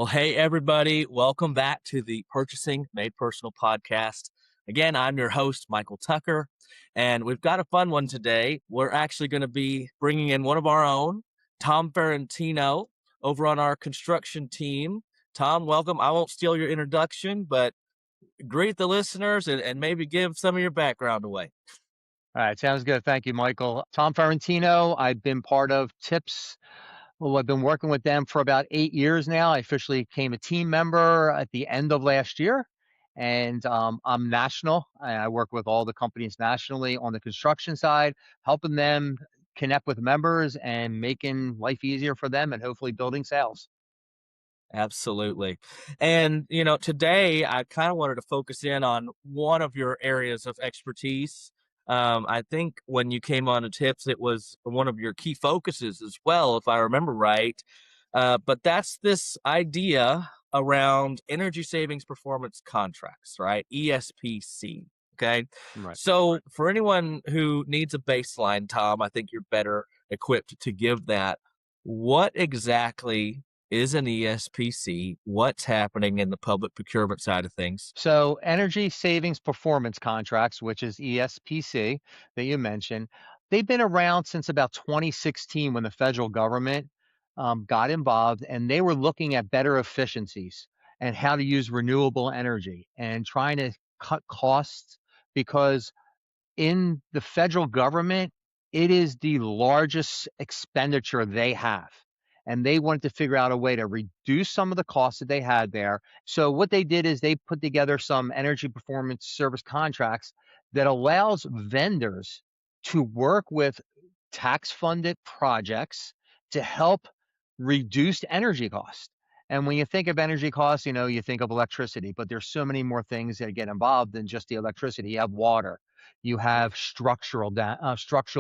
Well, hey, everybody. Welcome back to the Purchasing Made Personal podcast. Again, I'm your host, Michael Tucker, and we've got a fun one today. We're actually going to be bringing in one of our own, Tom Ferrentino, over on our construction team. Tom, welcome. I won't steal your introduction, but greet the listeners and maybe give some of your background away. All right, sounds good. Thank you, Michael. Tom Ferrentino. I've been part of TIPS. Well, I've been working with them for about 8 years now. I officially became a team member at the end of last year, and I'm national. I work with all the companies nationally on the construction side, helping them connect with members and making life easier for them and hopefully building sales. Absolutely. And, today I kind of wanted to focus in on one of your areas of expertise. I think when you came on to Tips, it was one of your key focuses as well, if I remember right. But that's this idea around energy savings performance contracts, right? ESPC. Okay. Right. So for anyone who needs a baseline, Tom, I think you're better equipped to give that. What exactly is an ESPC? What's happening in the public procurement side of things? So energy savings performance contracts, which is ESPC that you mentioned, they've been around since about 2016 when the federal government got involved and they were looking at better efficiencies and how to use renewable energy and trying to cut costs because in the federal government, it is the largest expenditure they have. And they wanted to figure out a way to reduce some of the costs that they had there. So what they did is they put together some energy performance service contracts that allows vendors to work with tax funded projects to help reduce energy costs. And when you think of energy costs, you think of electricity, but there's so many more things that get involved than just the electricity. You have water, you have structural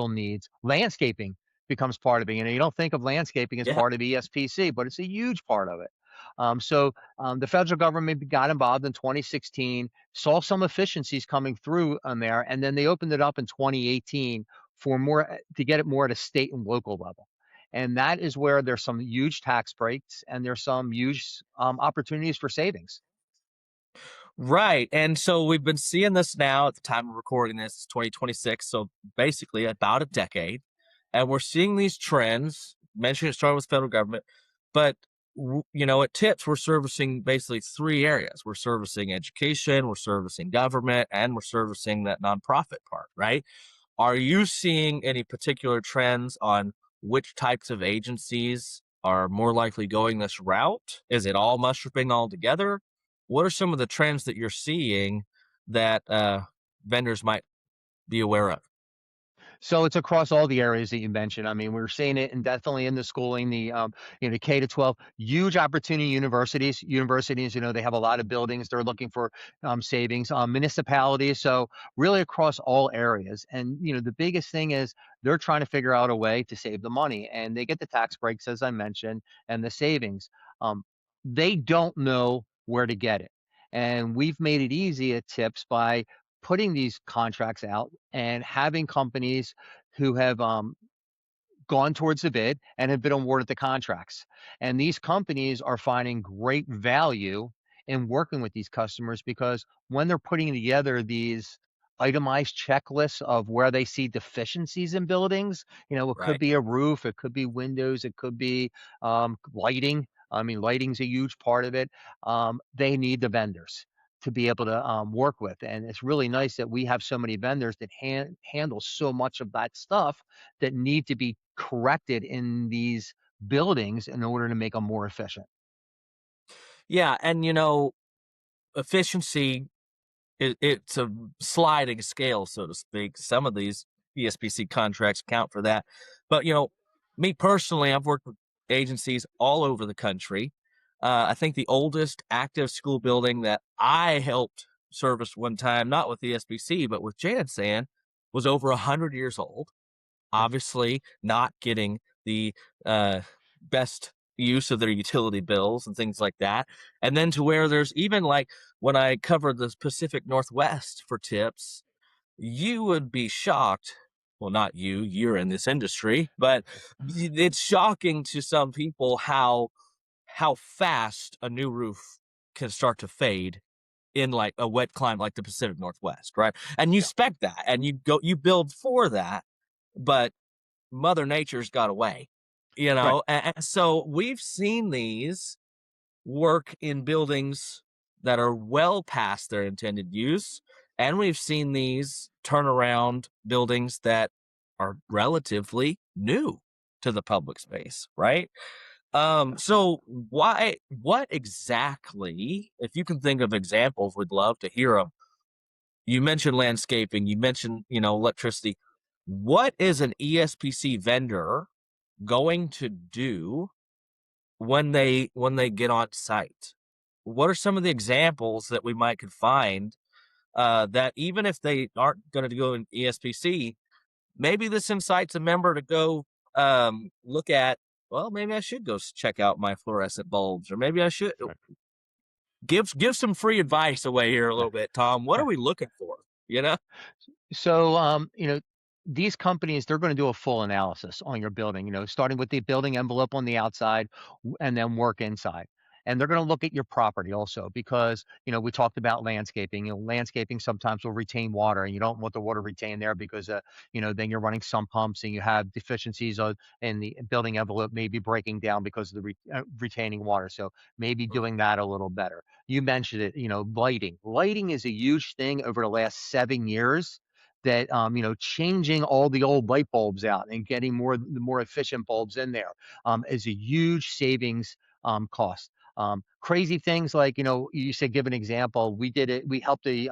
needs, landscaping becomes part of it. You don't think of landscaping as Yeah. part of ESPC, but it's a huge part of it. The federal government got involved in 2016, saw some efficiencies coming through on there, and then they opened it up in 2018 for more to get it more at a state and local level. And that is where there's some huge tax breaks and there's some huge opportunities for savings. Right. And so we've been seeing this now at the time of recording this, it's 2026. So basically about a decade. And we're seeing these trends. Mentioned it started with federal government, but at Tips, we're servicing basically three areas. We're servicing education, we're servicing government, and we're servicing that nonprofit part, right? Are you seeing any particular trends on which types of agencies are more likely going this route? Is it all mushrooming all together? What are some of the trends that you're seeing that vendors might be aware of? So it's across all the areas that you mentioned. I mean, we're seeing it and definitely in the schooling, the K to 12, huge opportunity universities. Universities, they have a lot of buildings. They're looking for savings. Municipalities, so really across all areas. And the biggest thing is they're trying to figure out a way to save the money, and they get the tax breaks as I mentioned, and the savings. They don't know where to get it, and we've made it easy at Tips by putting these contracts out and having companies who have gone towards the bid and have been awarded the contracts. And these companies are finding great value in working with these customers because when they're putting together these itemized checklists of where they see deficiencies in buildings, it could Right. be a roof, it could be windows, it could be lighting. I mean, lighting's a huge part of it. They need the vendors to be able to work with. And it's really nice that we have so many vendors that handle so much of that stuff that need to be corrected in these buildings in order to make them more efficient. Yeah. And, efficiency, it's a sliding scale, so to speak. Some of these ESPC contracts count for that. But, me personally, I've worked with agencies all over the country. I think the oldest active school building that I helped service one time, not with the SBC, but with Jansan, was over 100 years old. Obviously, not getting the best use of their utility bills and things like that. And then to where there's even like when I covered the Pacific Northwest for Tips, you would be shocked. Well, not you, you're in this industry, but it's shocking to some people how how fast a new roof can start to fade in like a wet climate like the Pacific Northwest, right? And you Yeah, spec that and you build for that, but Mother Nature's got a way, right. and so we've seen these work in buildings that are well past their intended use, and we've seen these turn around buildings that are relatively new to the public space, right? So what exactly, if you can think of examples, we'd love to hear them. You mentioned landscaping, you mentioned, electricity. What is an ESPC vendor going to do when they get on site? What are some of the examples that we might could find, that even if they aren't gonna go in ESPC, maybe this incites a member to go, look at, well, maybe I should go check out my fluorescent bulbs, or maybe I should Right. give some free advice away here a little bit, Tom. What are Right. we looking for? You know? So, these companies, they're going to do a full analysis on your building, starting with the building envelope on the outside and then work inside. And they're going to look at your property also because, we talked about landscaping. Landscaping sometimes will retain water and you don't want the water retained there because, then you're running sump pumps and you have deficiencies in the building envelope, maybe breaking down because of the retaining water. So maybe Mm, doing that a little better. You mentioned it, lighting. Lighting is a huge thing over the last 7 years that changing all the old light bulbs out and getting the more efficient bulbs in there is a huge savings cost. Crazy things like you said, give an example. We did it. We helped a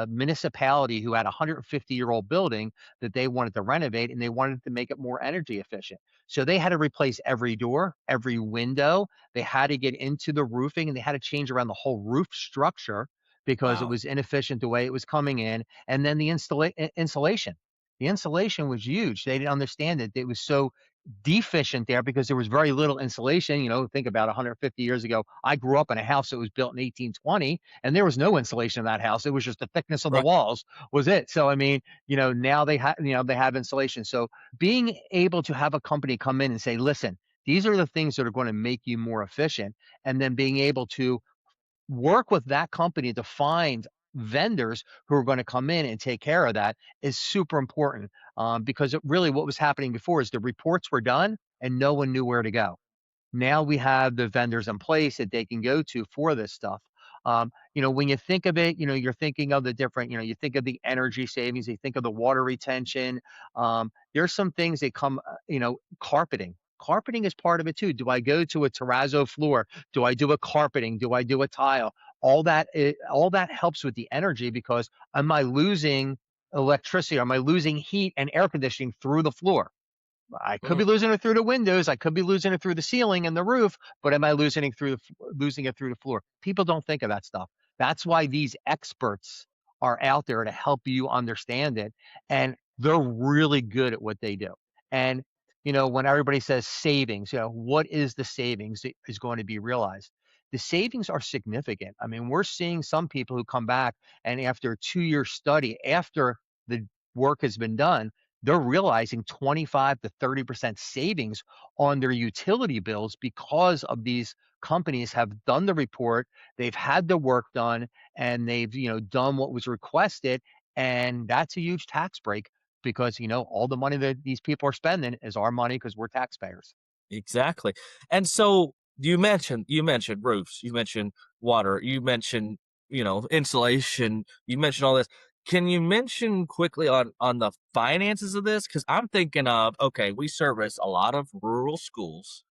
municipality who had a 150-year-old building that they wanted to renovate and they wanted to make it more energy efficient. So they had to replace every door, every window. They had to get into the roofing and they had to change around the whole roof structure because it wow. was inefficient the way it was coming in. And then the insulation. The insulation was huge. They didn't understand it. It was so deficient there because there was very little insulation. Think about 150 years ago. I grew up in a house that was built in 1820, and there was no insulation in that house. It was just the thickness of the Right. walls was it. So I mean, now they have insulation. So being able to have a company come in and say, listen, these are the things that are going to make you more efficient, and then being able to work with that company to find vendors who are going to come in and take care of that is super important because really what was happening before is the reports were done and no one knew where to go. Now we have the vendors in place that they can go to for this stuff. When you think of it, you're thinking of the different, you think of the energy savings, you think of the water retention. There's some things that come, carpeting. Carpeting is part of it too. Do I go to a terrazzo floor? Do I do a carpeting? Do I do a tile? All that helps with the energy because am I losing electricity? Am I losing heat and air conditioning through the floor? I could Mm, be losing it through the windows. I could be losing it through the ceiling and the roof, but am I losing it through the floor? People don't think of that stuff. That's why these experts are out there to help you understand it, and they're really good at what they do. And when everybody says savings, what is the savings that is going to be realized? The savings are significant. I mean, we're seeing some people who come back and after a 2-year study, after the work has been done, they're realizing 25 to 30% savings on their utility bills because of these companies have done the report, they've had the work done, and they've done what was requested, and that's a huge tax break because all the money that these people are spending is our money because we're taxpayers. exactly. And so you mentioned roofs, you mentioned water, you mentioned, insulation, you mentioned all this. Can you mention quickly on the finances of this? Because I'm thinking of, okay, we service a lot of rural schools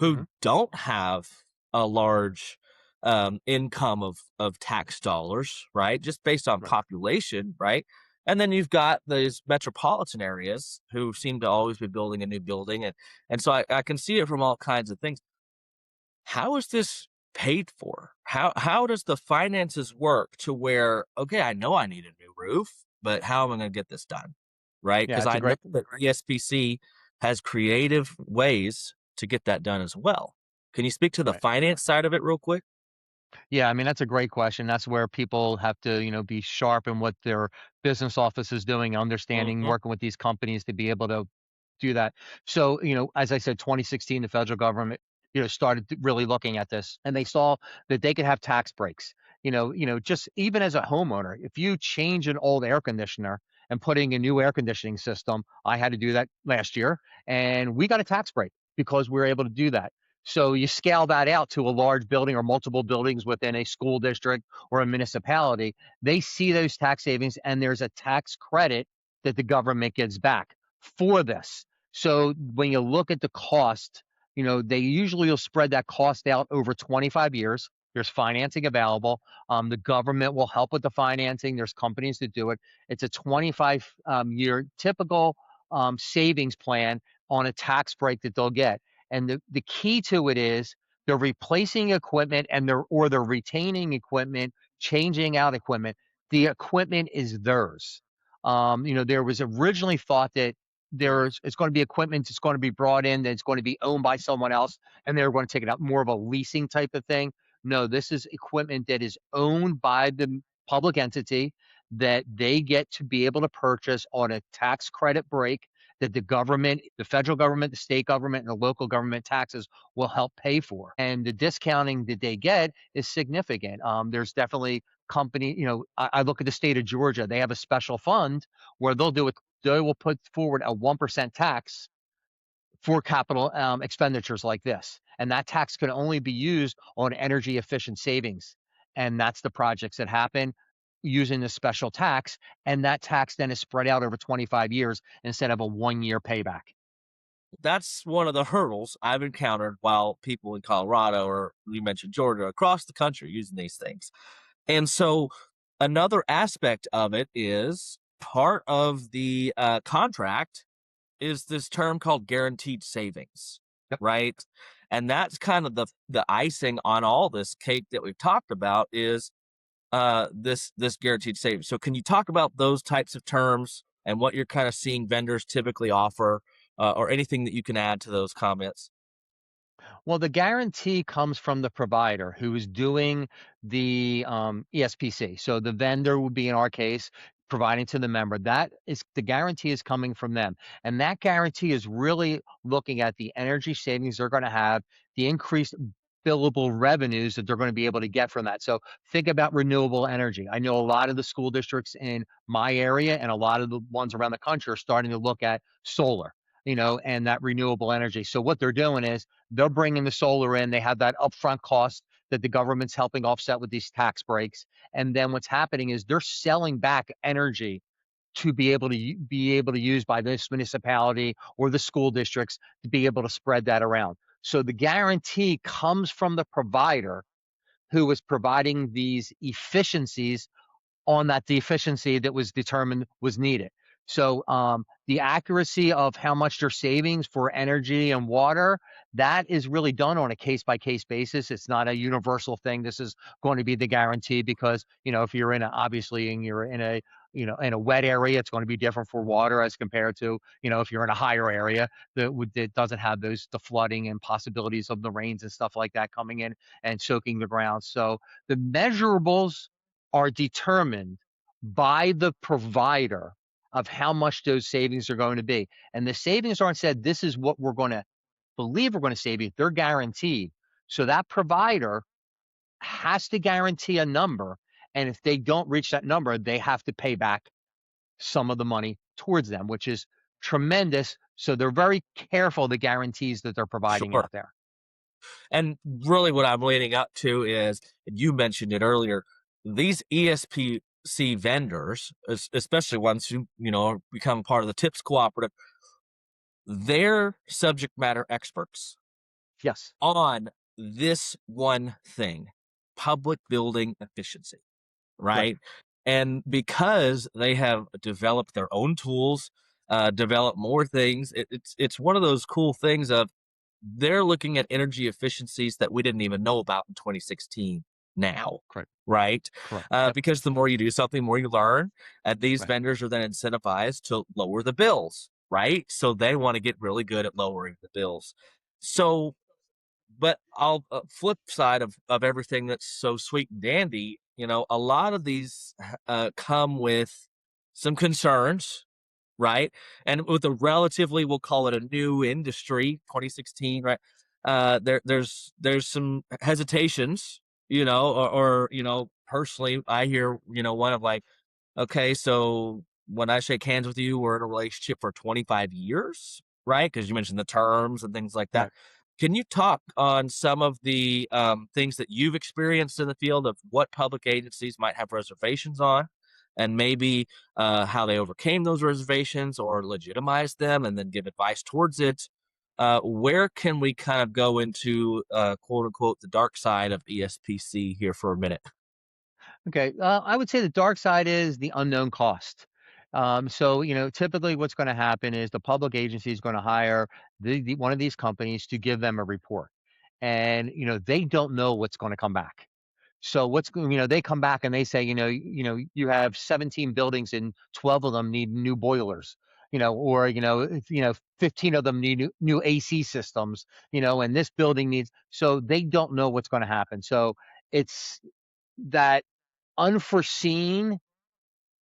Mhm. who don't have a large income of tax dollars, right? Just based on Right. population, right? And then you've got these metropolitan areas who seem to always be building a new building, and so I can see it from all kinds of things. How is this paid for? How does the finances work to where, okay, I know I need a new roof, but how am I going to get this done? Right? Yeah, Because it's a I know great. that ESPC has creative ways to get that done as well. Can you speak to the Right. finance side of it real quick? Yeah, I mean, that's a great question. That's where people have to, be sharp in what their business office is doing, understanding, Hmm. working with these companies to be able to do that. So, as I said, 2016, the federal government started really looking at this, and they saw that they could have tax breaks. Just even as a homeowner, if you change an old air conditioner and putting a new air conditioning system, I had to do that last year, and we got a tax break because we were able to do that. So you scale that out to a large building or multiple buildings within a school district or a municipality, they see those tax savings, and there's a tax credit that the government gives back for this. So when you look at the cost, they usually will spread that cost out over 25 years. There's financing available. The government will help with the financing. There's companies that do it. It's a 25 year typical savings plan on a tax break that they'll get. And the key to it is they're replacing equipment they're retaining equipment, changing out equipment. The equipment is theirs. There was originally thought that it's going to be equipment that's going to be brought in that's going to be owned by someone else, and they're going to take it out more of a leasing type of thing. No, this is equipment that is owned by the public entity that they get to be able to purchase on a tax credit break that the government, the federal government, the state government, and the local government taxes will help pay for. And the discounting that they get is significant. There's definitely I look at the state of Georgia. They have a special fund where they will put forward a 1% tax for capital expenditures like this. And that tax can only be used on energy efficient savings. And that's the projects that happen using the special tax. And that tax then is spread out over 25 years instead of a 1 year payback. That's one of the hurdles I've encountered while people in Colorado, or you mentioned Georgia, across the country using these things. And so another aspect of it is part of the contract is this term called guaranteed savings, Yep. right? And that's kind of the icing on all this cake that we've talked about is this guaranteed savings. So can you talk about those types of terms and what you're kind of seeing vendors typically offer, or anything that you can add to those comments? Well, the guarantee comes from the provider who is doing the ESPC. So the vendor would be, in our case, providing to the member. That is the guarantee is coming from them. And that guarantee is really looking at the energy savings they're going to have, the increased billable revenues that they're going to be able to get from that. So think about renewable energy. I know a lot of the school districts in my area and a lot of the ones around the country are starting to look at solar, and that renewable energy. So what they're doing is they're bringing the solar in. They have that upfront cost that the government's helping offset with these tax breaks. And then what's happening is they're selling back energy to be able to use by this municipality or the school districts to be able to spread that around. So the guarantee comes from the provider who is providing these efficiencies on that deficiency that was determined was needed. So the accuracy of how much they're savings for energy and water, that is really done on a case by case basis. It's not a universal thing. This is going to be the guarantee because, if you're obviously and you're in a wet area, it's going to be different for water as compared to, if you're in a higher area that doesn't have the flooding and possibilities of the rains and stuff like that coming in and soaking the ground. So the measurables are determined by the provider of how much those savings are going to be. And the savings aren't said, this is what we're going to believe we're going to save you. They're guaranteed. So that provider has to guarantee a number. And if they don't reach that number, they have to pay back some of the money towards them, which is tremendous. So they're very careful, the guarantees that they're providing Sure. out there. And really what I'm leading up to is, and you mentioned it earlier, these ESPC vendors, especially ones who, become part of the TIPS cooperative, they're subject matter experts Yes, on this one thing, public building efficiency, right. right? And because they have developed their own tools, developed more things, it's one of those cool things of they're looking at energy efficiencies that we didn't even know about in 2016 now, Correct. right? Correct. Yep. Because the more you do something, the more you learn. And these Right. vendors are then incentivized to lower the bills, right? So they want to get really good at lowering the bills. So, but I'll flip side of everything that's so sweet and dandy. A lot of these come with some concerns, right? And with a relatively, we'll call it a new industry, 2016, right? there's some hesitations, or personally, I hear, one of like, okay, so when I shake hands with you, we're in a relationship for 25 years, right? Because you mentioned the terms and things like that. Right. Can you talk on some of the things that you've experienced in the field of what public agencies might have reservations on, and maybe how they overcame those reservations or legitimized them, and then give advice towards it? Where can we kind of go into quote unquote the dark side of ESPC here for a minute? Okay. I would say the dark side is the unknown cost. So, typically what's going to happen is the public agency is going to hire one of these companies to give them a report. And, they don't know what's going to come back. So they come back and they say, you have 17 buildings and 12 of them need new boilers, or, 15 of them need new AC systems, and this building needs, so they don't know what's going to happen. So it's that unforeseen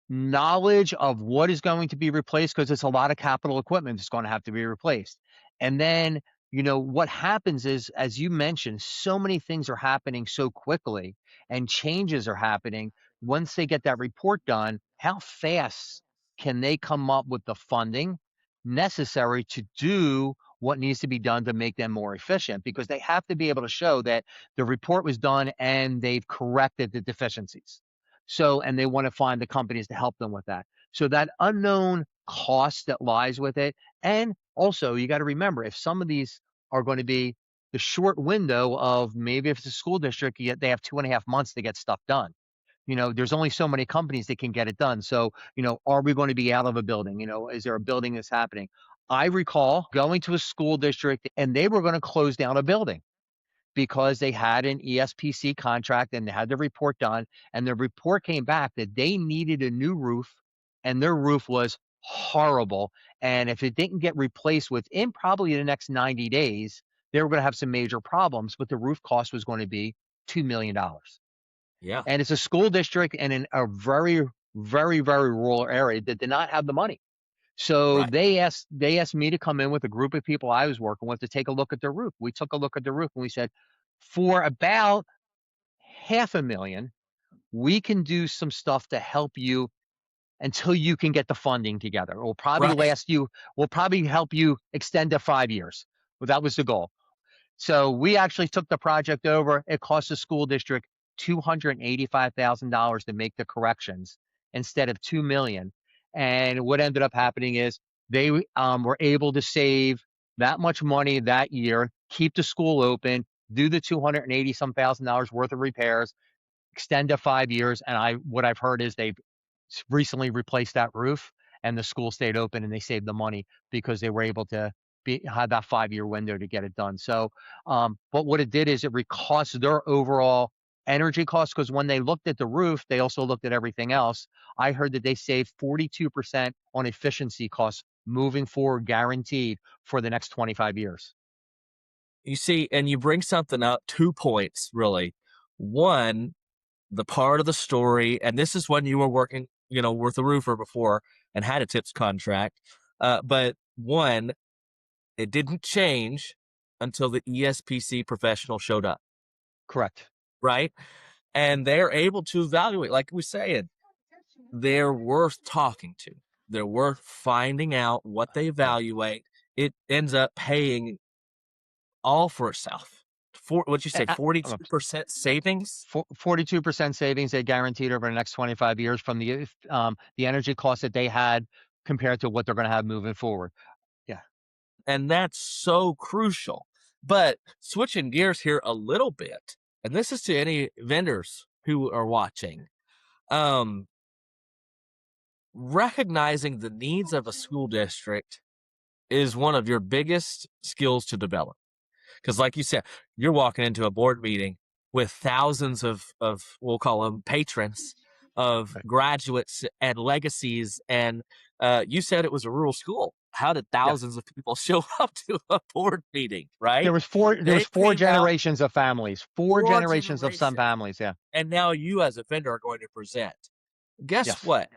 knowledge of what is going to be replaced, because it's a lot of capital equipment that's going to have to be replaced. And then, what happens is, as you mentioned, so many things are happening so quickly and changes are happening. Once they get that report done, how fast can they come up with the funding necessary to do what needs to be done to make them more efficient? Because they have to be able to show that the report was done and they've corrected the deficiencies. So, and they want to find the companies to help them with that. So that unknown cost that lies with it. And also you got to remember, if some of these are going to be the short window of, maybe if it's a school district, yet they have 2.5 months to get stuff done. There's only so many companies that can get it done. So, are we going to be out of a building? Is there a building that's happening? I recall going to a school district and they were going to close down a building because they had an ESPC contract and they had the report done. And the report came back that they needed a new roof and their roof was horrible. And if it didn't get replaced within probably the next 90 days, they were going to have some major problems, but the roof cost was going to be $2 million. Yeah, And it's a school district and in a very, very, very rural area that did not have the money. So right. they asked me to come in with a group of people I was working with to take a look at their roof. We took a look at the roof and we said, for about 500,000, we can do some stuff to help you until you can get the funding together. Right. We'll probably help you extend to 5 years. Well, that was the goal. So we actually took the project over. It cost the school district $285,000 to make the corrections instead of 2 million. And what ended up happening is they were able to save that much money that year, keep the school open, do the 280 some thousand dollars worth of repairs, extend to 5 years. And what I've heard is they've recently replaced that roof and the school stayed open and they saved the money because they were able to had that 5 year window to get it done. So, but what it did is it cost their overall energy costs, because when they looked at the roof, they also looked at everything else. I heard that they saved 42% on efficiency costs moving forward, guaranteed for the next 25 years. You see, and you bring something up, 2 points really. One, the part of the story, and this is when you were working, with a roofer before and had a tips contract. But one, it didn't change until the ESPC professional showed up, Correct. right? And they're able to evaluate, like we said, they're worth talking to. They're worth finding out what they Right. evaluate. It ends up paying all for itself. What'd you say, A- a- 42% savings? 42% savings they guaranteed over the next 25 years from the energy costs that they had compared to what they're going to have moving forward. Yeah. And that's so crucial. But switching gears here a little bit, and this is to any vendors who are watching, um, recognizing the needs of a school district is one of your biggest skills to develop. Because, like you said, you're walking into a board meeting with thousands of we'll call them patrons, of Right. graduates and legacies. And you said it was a rural school. How did Yes. thousands of people show up to a board meeting, There right? was They four came out generations of families, four generations of some generations. families. Yeah. And now you, as a vendor, are going to present. Guess Yes. what?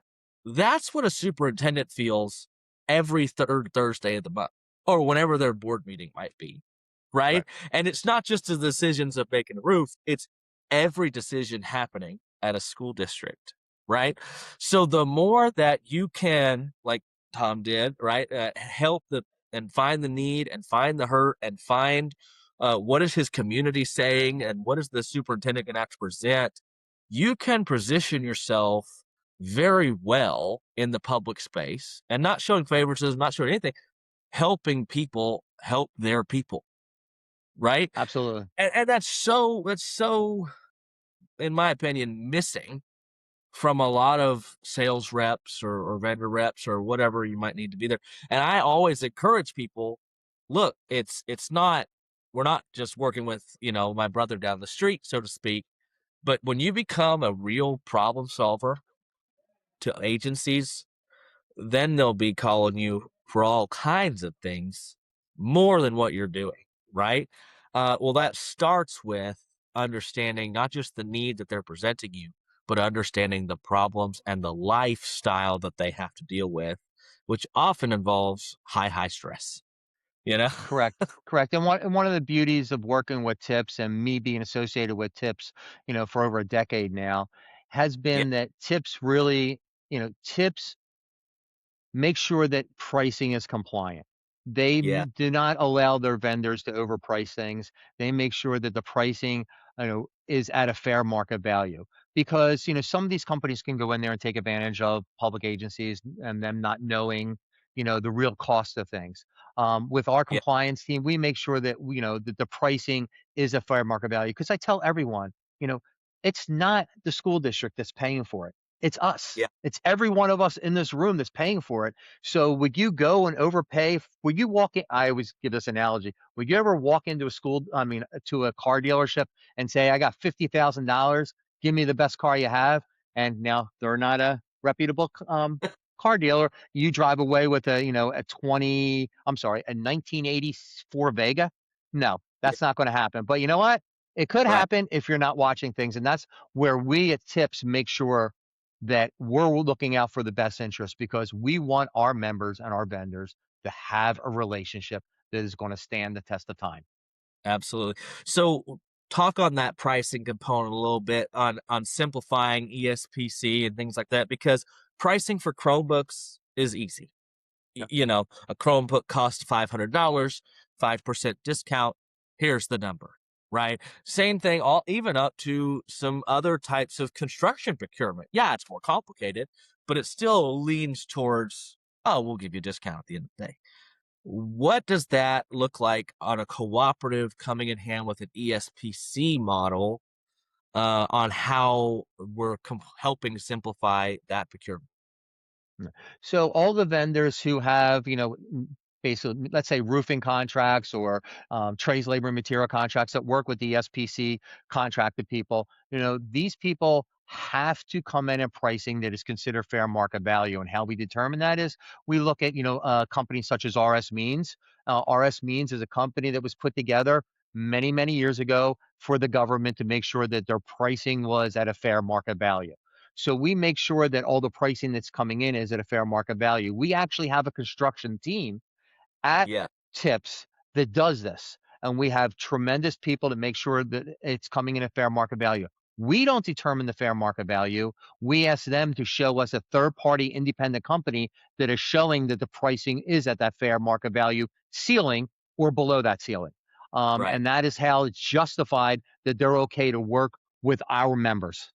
That's what a superintendent feels every third Thursday of the month, or whenever their board meeting might be. right? Right. And it's not just the decisions of making a roof, it's every decision happening at a school district, right? So the more that you can, like Tom did, right, help the and find the need and find the hurt and find what is his community saying and what is the superintendent going to have to present, you can position yourself very well in the public space and not showing favoritism, not showing anything, helping people help their people, right? Absolutely. And that's so, in my opinion, missing from a lot of sales reps or vendor reps or whatever you might need to be there. And I always encourage people, look, it's not we're not just working with, my brother down the street, so to speak, but when you become a real problem solver to agencies, then they'll be calling you for all kinds of things more than what you're doing, right? Well, that starts with understanding not just the need that they're presenting you, but understanding the problems and the lifestyle that they have to deal with, which often involves high stress, you know? Correct. Correct. And one of the beauties of working with tips and me being associated with tips, for over a decade now, has Yeah, been that tips really, tips make sure that pricing is compliant. They yeah, do not allow their vendors to overprice things. They make sure that the pricing, is at a fair market value because, some of these companies can go in there and take advantage of public agencies and them not knowing, the real cost of things. With our yeah, compliance team, we make sure that, that the pricing is a fair market value because I tell everyone, you know, it's not the school district that's paying for it. It's us. yeah, It's every one of us in this room that's paying for it. So would you go and overpay? Would you walk in? I always give this analogy. Would you ever walk into a school, I mean, to a car dealership and say, I got $50,000, give me the best car you have? And now they're not a reputable car dealer. You drive away with a 1984 Vega. No, yeah, that's not going to happen. But you know what? It could right. happen if you're not watching things. And that's where we at Tips make sure that we're looking out for the best interest because we want our members and our vendors to have a relationship that is going to stand the test of time. Absolutely. So talk on that pricing component a little bit on simplifying ESPC and things like that because pricing for Chromebooks is easy. Yeah. A Chromebook costs $500, 5% discount. Here's the number, right? Same thing, all even up to some other types of construction procurement. Yeah, it's more complicated, but it still leans towards, oh, we'll give you a discount at the end of the day. What does that look like on a cooperative coming in hand with an ESPC model on how we're helping simplify that procurement? Mm. So all the vendors who have, basically, let's say roofing contracts or trades, labor, and material contracts that work with the SPC contracted people, these people have to come in at pricing that is considered fair market value. And how we determine that is we look at, companies such as RS Means. RS Means is a company that was put together many, many years ago for the government to make sure that their pricing was at a fair market value. So we make sure that all the pricing that's coming in is at a fair market value. We actually have a construction team at Yeah, Tips that does this, and we have tremendous people to make sure that it's coming in at fair market value. We don't determine the fair market value. We ask them to show us a third-party independent company that is showing that the pricing is at that fair market value ceiling or below that ceiling. right. And that is how it's justified that they're okay to work with our members.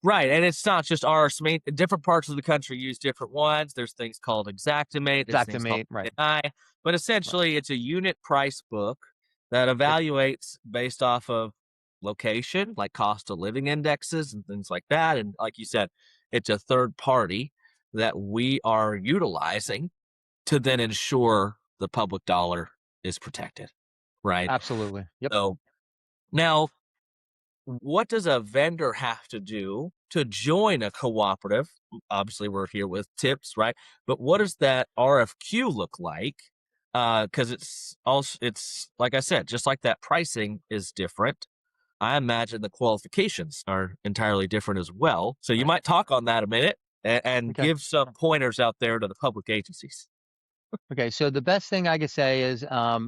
Right, and it's not just ours. I mean, different parts of the country use different ones. There's things called Xactimate, there's things called Xactimate, right. I, but Right. essentially it's a unit price book that Yep. evaluates based off of location, like cost of living indexes and things like that. And like you said, it's a third party that we are utilizing to then ensure the public dollar is protected. Right. Absolutely. Yep. So now what does a vendor have to do to join a cooperative? Obviously, we're here with tips, right? But what does that RFQ look like? Because it's like I said, just like that pricing is different. I imagine the qualifications are entirely different as well. So you Right. might talk on that a minute and Okay. give some pointers out there to the public agencies. Okay, so the best thing I could say is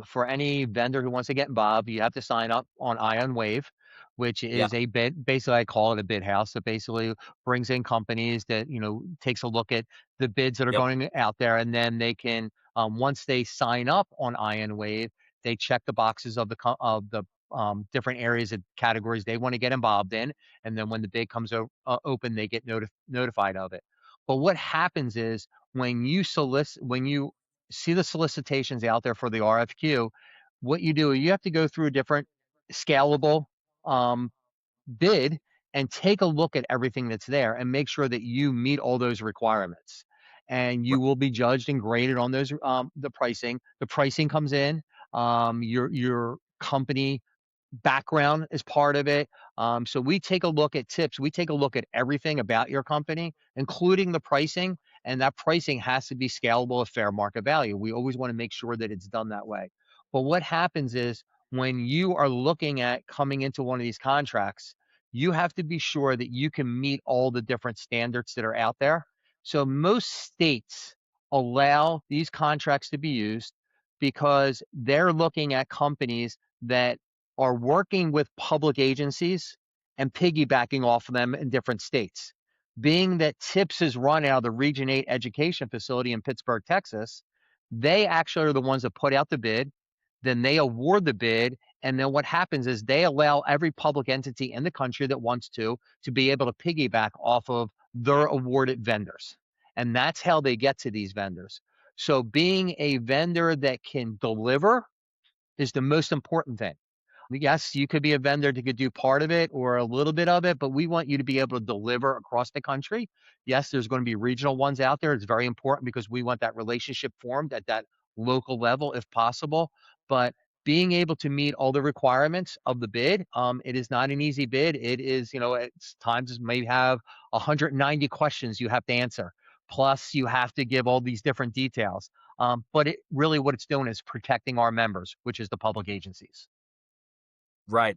for any vendor who wants to get involved, you have to sign up on Ion Wave, which Yeah. is a bid. Basically, I call it a bid house. It basically brings in companies that takes a look at the bids that are Yep. going out there, and then they can once they sign up on Ion Wave, they check the boxes of the different areas and categories they want to get involved in, and then when the bid comes open, they get notified of it. But what happens is when you see the solicitations out there for the RFQ, what you do, you have to go through a different scalable um, bid and take a look at everything that's there and make sure that you meet all those requirements. And r- you will be judged and graded on those the pricing. The pricing comes in. Your company background is part of it. So we take a look at tips. We take a look at everything about your company, including the pricing, and that pricing has to be scalable at fair market value. We always want to make sure that it's done that way. But what happens is when you are looking at coming into one of these contracts, you have to be sure that you can meet all the different standards that are out there. So most states allow these contracts to be used because they're looking at companies that are working with public agencies and piggybacking off of them in different states. Being that TIPS is run out of the Region 8 education facility in Pittsburgh, Texas, they actually are the ones that put out the bid. Then they award the bid. And then what happens is they allow every public entity in the country that wants to be able to piggyback off of their awarded vendors. And that's how they get to these vendors. So being a vendor that can deliver is the most important thing. Yes, you could be a vendor that could do part of it or a little bit of it, but we want you to be able to deliver across the country. Yes, there's going to be regional ones out there. It's very important because we want that relationship formed at that local level if possible. But being able to meet all the requirements of the bid, it is not an easy bid. It is, at times it may have 190 questions you have to answer. Plus, you have to give all these different details. But it really what it's doing is protecting our members, which is the public agencies. Right.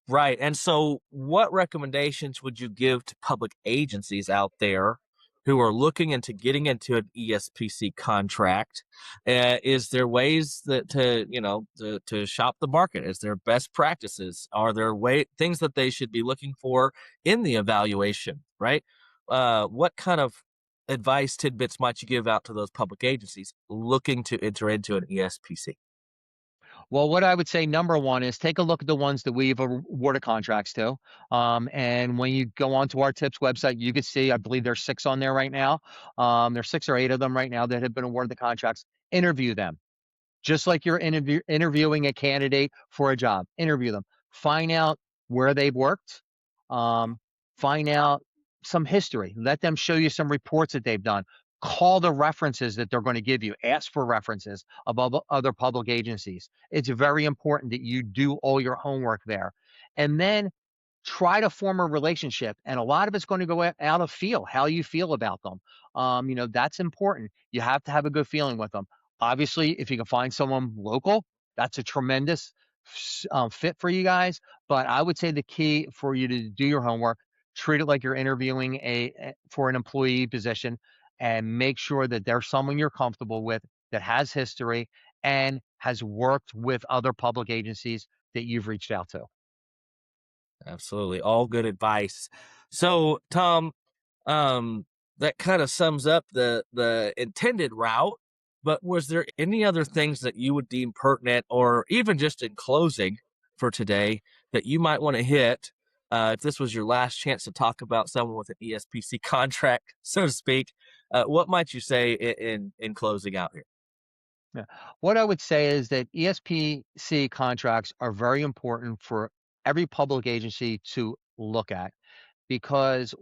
Right. And so, what recommendations would you give to public agencies out there who are looking into getting into an ESPC contract? Is there ways that to shop the market? Is there best practices? Are there things that they should be looking for in the evaluation? Right. What kind of advice tidbits might you give out to those public agencies looking to enter into an ESPC? Well, what I would say number one is take a look at the ones that we've awarded contracts to. And when you go onto our tips website, you can see, I believe there's 6 on there right now. There's 6 or 8 of them right now that have been awarded the contracts. Interview them just like you're interviewing a candidate for a job. Interview them. Find out where they've worked. Um, Find out some history. Let them show you some reports that they've done. Call the references that they're going to give you. Ask for references of other public agencies. It's very important that you do all your homework there. And then try to form a relationship. And a lot of it's going to go out of feel, how you feel about them. That's important. You have to have a good feeling with them. Obviously, if you can find someone local, that's a tremendous fit for you guys. But I would say the key for you to do your homework, treat it like you're interviewing for an employee position, and make sure that there's someone you're comfortable with that has history and has worked with other public agencies that you've reached out to. Absolutely. All good advice. So, Tom, that kind of sums up the intended route, but was there any other things that you would deem pertinent or even just in closing for today that you might want to hit if this was your last chance to talk about someone with an ESPC contract, so to speak? What might you say in closing out here? Yeah. What I would say is that ESPC contracts are very important for every public agency to look at because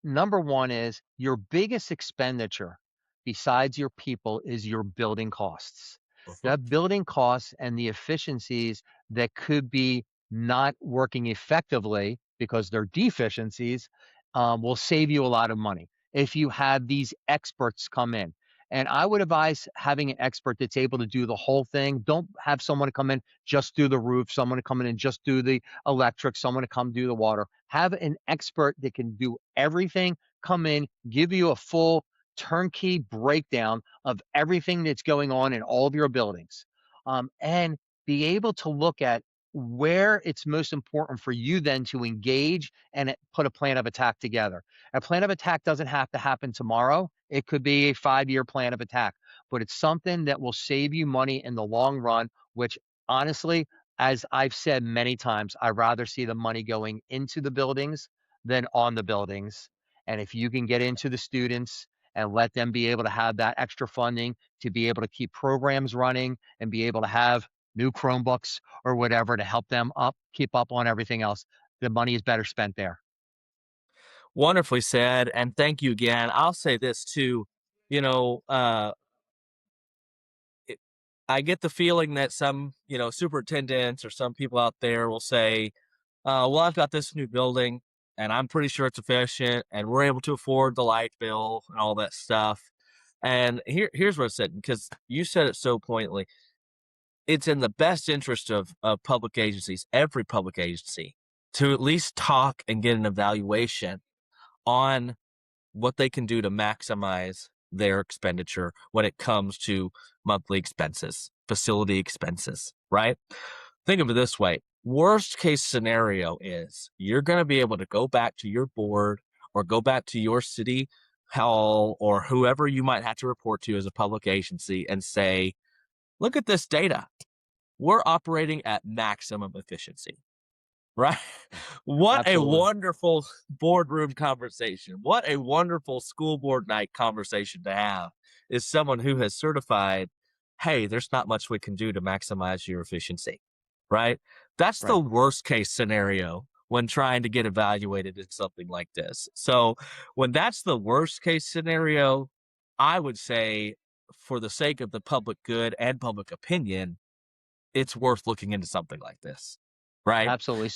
number one is your biggest expenditure besides your people is your building costs. Mhm. That building costs and the efficiencies that could be not working effectively because they're deficiencies will save you a lot of money if you have these experts come in. And I would advise having an expert that's able to do the whole thing. Don't have someone to come in, just do the roof, someone to come in and just do the electric, someone to come do the water. Have an expert that can do everything, come in, give you a full turnkey breakdown of everything that's going on in all of your buildings, and be able to look at where it's most important for you then to engage and put a plan of attack together. A plan of attack doesn't have to happen tomorrow. It could be a 5-year plan of attack, but it's something that will save you money in the long run, which honestly, as I've said many times, I'd rather see the money going into the buildings than on the buildings. And if you can get into the students and let them be able to have that extra funding to be able to keep programs running and be able to have new Chromebooks or whatever to help them keep up on everything else, the money is better spent there. Wonderfully said, and thank you again. I'll say this too, you know, it, I get the feeling that some, superintendents or some people out there will say, well, I've got this new building and I'm pretty sure it's efficient and we're able to afford the light bill and all that stuff. And here's what I said, because you said it so pointedly. It's in the best interest of public agencies, every public agency, to at least talk and get an evaluation on what they can do to maximize their expenditure when it comes to monthly expenses, facility expenses, right? Think of it this way. Worst case scenario is you're going to be able to go back to your board or go back to your city hall or whoever you might have to report to as a public agency and say, look at this data. We're operating at maximum efficiency. Right? What a Absolutely. wonderful boardroom conversation. What a wonderful school board night conversation to have is someone who has certified, hey, there's not much we can do to maximize your efficiency, right? That's the Right. worst case scenario when trying to get evaluated in something like this. So when that's the worst case scenario, I would say for the sake of the public good and public opinion, it's worth looking into something like this, right? Absolutely.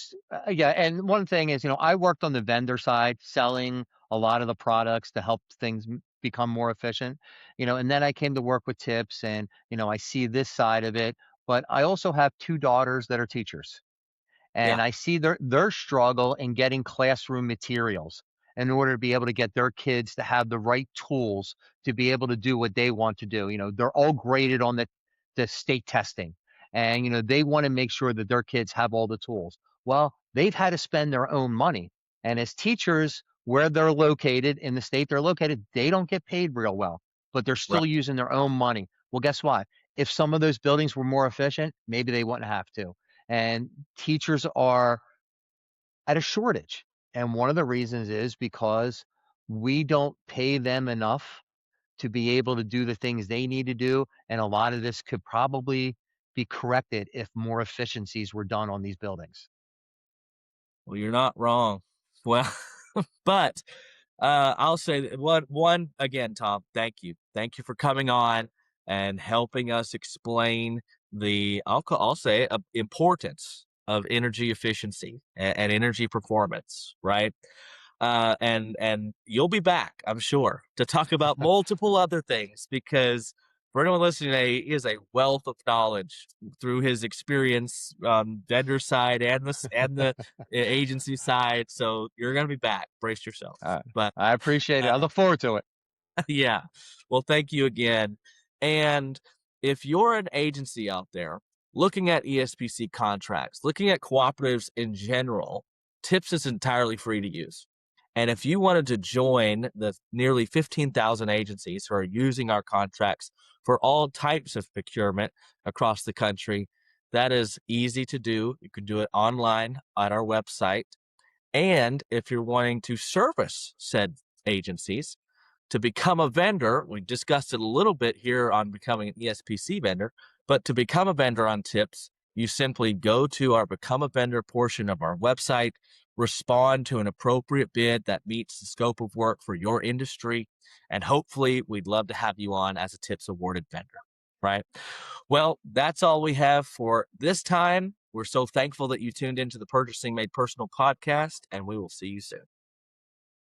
Yeah. And one thing is, I worked on the vendor side, selling a lot of the products to help things become more efficient, and then I came to work with tips and, I see this side of it. But I also have two daughters that are teachers. Yeah. And I see their struggle in getting classroom materials in order to be able to get their kids to have the right tools to be able to do what they want to do. They're all graded on the state testing, and they want to make sure that their kids have all the tools. Well, they've had to spend their own money, and as teachers, where they're located in the state they're located, they don't get paid real well, but they're Right. still using their own money. Well, guess what? If some of those buildings were more efficient, maybe they wouldn't have to. And teachers are at a shortage. And one of the reasons is because we don't pay them enough to be able to do the things they need to do. And a lot of this could probably be corrected if more efficiencies were done on these buildings. Well, you're not wrong. Well, but I'll say that one again, Tom. Thank you for coming on and helping us explain I'll say importance of energy efficiency and energy performance, right? And you'll be back, I'm sure, to talk about multiple other things because for anyone listening today, he is a wealth of knowledge through his experience on vendor side and the agency side. So you're gonna be back. Brace yourself. Uh, But I appreciate it. I uh, look forward to it. yeah. Well, thank you again. And if you're an agency out there looking at ESPC contracts, looking at cooperatives in general, Tips is entirely free to use. And if you wanted to join the nearly 15,000 agencies who are using our contracts for all types of procurement across the country, that is easy to do. You can do it online at our website. And if you're wanting to service said agencies, to become a vendor, we discussed it a little bit here on becoming an ESPC vendor, but to become a vendor on Tips, you simply go to our Become a Vendor portion of our website, respond to an appropriate bid that meets the scope of work for your industry, and hopefully we'd love to have you on as a Tips awarded vendor, right? Well, that's all we have for this time. We're so thankful that you tuned into the Purchasing Made Personal podcast, and we will see you soon.